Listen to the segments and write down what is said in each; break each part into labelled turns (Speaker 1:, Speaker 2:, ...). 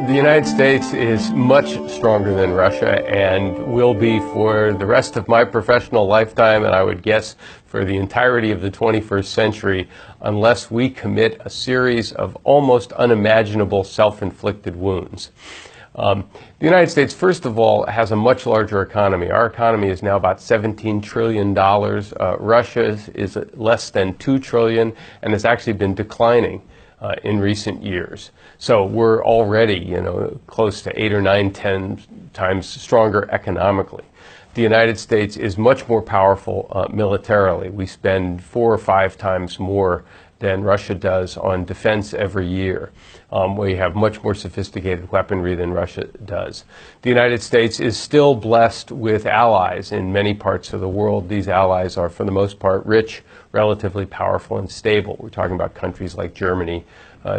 Speaker 1: The United States is much stronger than Russia and will be for the rest of my professional lifetime, and I would guess for the entirety of the 21st century, unless we commit a series of almost unimaginable self-inflicted wounds. The United States, first of all, has a much larger economy. Our economy is now about $17 trillion. Russia's is less than $2 trillion and has actually been declining in recent years. So we're already, close to 8 or 9, 10 times stronger economically. The United States is much more powerful militarily. We spend 4 or 5 times more than Russia does on defense every year. We have much more sophisticated weaponry than Russia does. The United States is still blessed with allies in many parts of the world. These allies are, for the most part, rich, relatively powerful, and stable. We're talking about countries like Germany,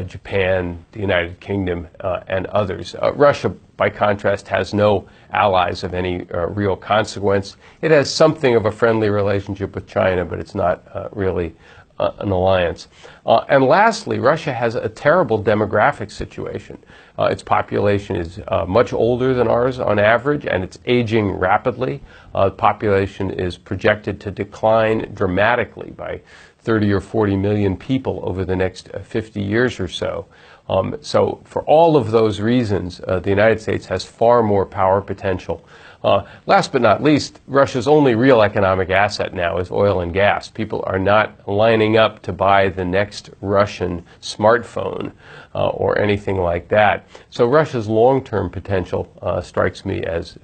Speaker 1: Japan, the United Kingdom, and others. Russia, by contrast, has no allies of any real consequence. It has something of a friendly relationship with China, but it's not really an alliance. And lastly, Russia has a terrible demographic situation. Its population is much older than ours on average, and it's aging rapidly. The population is projected to decline dramatically by 30 or 40 million people over the next 50 years or so. So for all of those reasons, the United States has far more power potential. Last but not least, Russia's only real economic asset now is oil and gas. People are not lining up to buy the next Russian smartphone or anything like that. So Russia's long-term potential strikes me as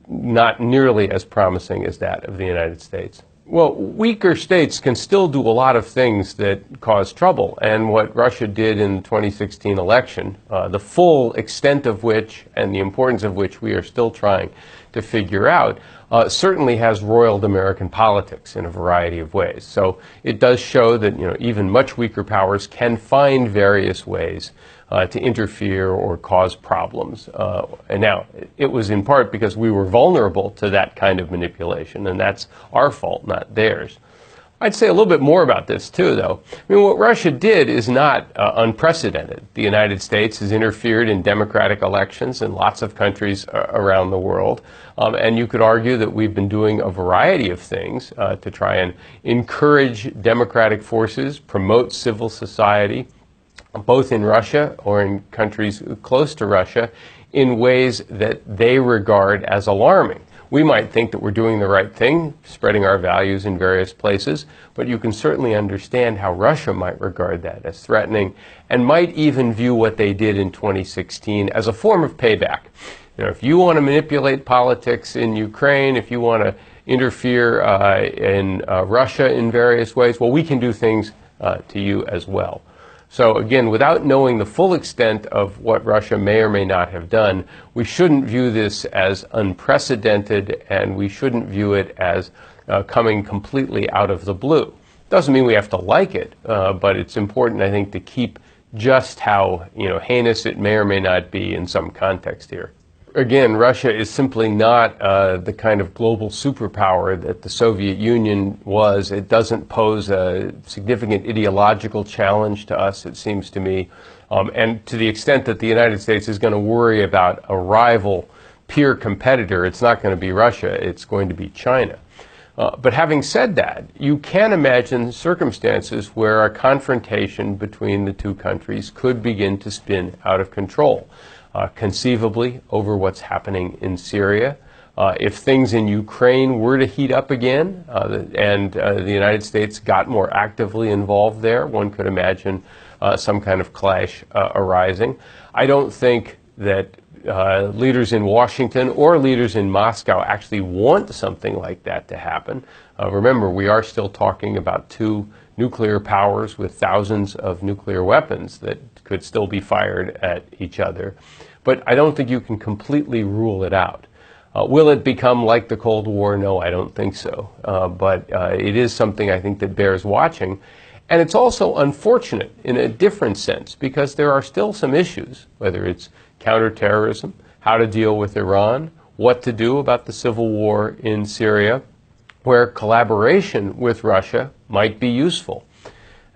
Speaker 1: not nearly as promising as that of the United States. Well, weaker states can still do a lot of things that cause trouble, and what Russia did in the 2016 election, the full extent of which and the importance of which we are still trying to figure out, certainly has roiled American politics in a variety of ways. So it does show that even much weaker powers can find various ways to interfere or cause problems. And now, it was in part because we were vulnerable to that kind of manipulation, and that's our fault, not theirs. I'd say a little bit more about this, too, though. I mean, what Russia did is not unprecedented. The United States has interfered in democratic elections in lots of countries around the world, and you could argue that we've been doing a variety of things to try and encourage democratic forces, promote civil society, both in Russia or in countries close to Russia, in ways that they regard as alarming. We might think that we're doing the right thing, spreading our values in various places, but you can certainly understand how Russia might regard that as threatening and might even view what they did in 2016 as a form of payback. If you want to manipulate politics in Ukraine, if you want to interfere in Russia in various ways, well, we can do things to you as well. So again, without knowing the full extent of what Russia may or may not have done, we shouldn't view this as unprecedented, and we shouldn't view it as coming completely out of the blue. Doesn't mean we have to like it, but it's important, I think, to keep just how heinous it may or may not be in some context here. Again, Russia is simply not the kind of global superpower that the Soviet Union was. It doesn't pose a significant ideological challenge to us, it seems to me. And to the extent that the United States is going to worry about a rival peer competitor, it's not going to be Russia, it's going to be China. But having said that, you can imagine circumstances where a confrontation between the two countries could begin to spin out of control. Conceivably over what's happening in Syria. If things in Ukraine were to heat up again and the United States got more actively involved there, one could imagine some kind of clash arising. I don't think that leaders in Washington or leaders in Moscow actually want something like that to happen. Remember, we are still talking about two nuclear powers with thousands of nuclear weapons that could still be fired at each other. But I don't think you can completely rule it out. Will it become like the Cold War? No, I don't think so. But it is something I think that bears watching. And it's also unfortunate in a different sense, because there are still some issues, whether it's counterterrorism, how to deal with Iran, what to do about the civil war in Syria, where collaboration with Russia might be useful.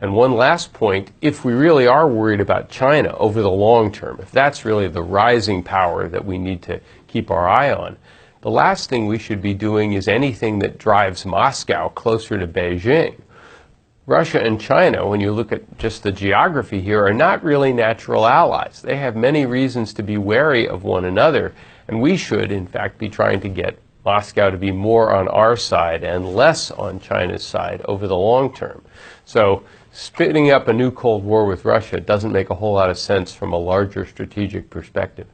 Speaker 1: And one last point, if we really are worried about China over the long term, if that's really the rising power that we need to keep our eye on, the last thing we should be doing is anything that drives Moscow closer to Beijing. Russia and China, when you look at just the geography here, are not really natural allies. They have many reasons to be wary of one another, and we should, in fact, be trying to get Moscow to be more on our side and less on China's side over the long term. So spinning up a new Cold War with Russia doesn't make a whole lot of sense from a larger strategic perspective.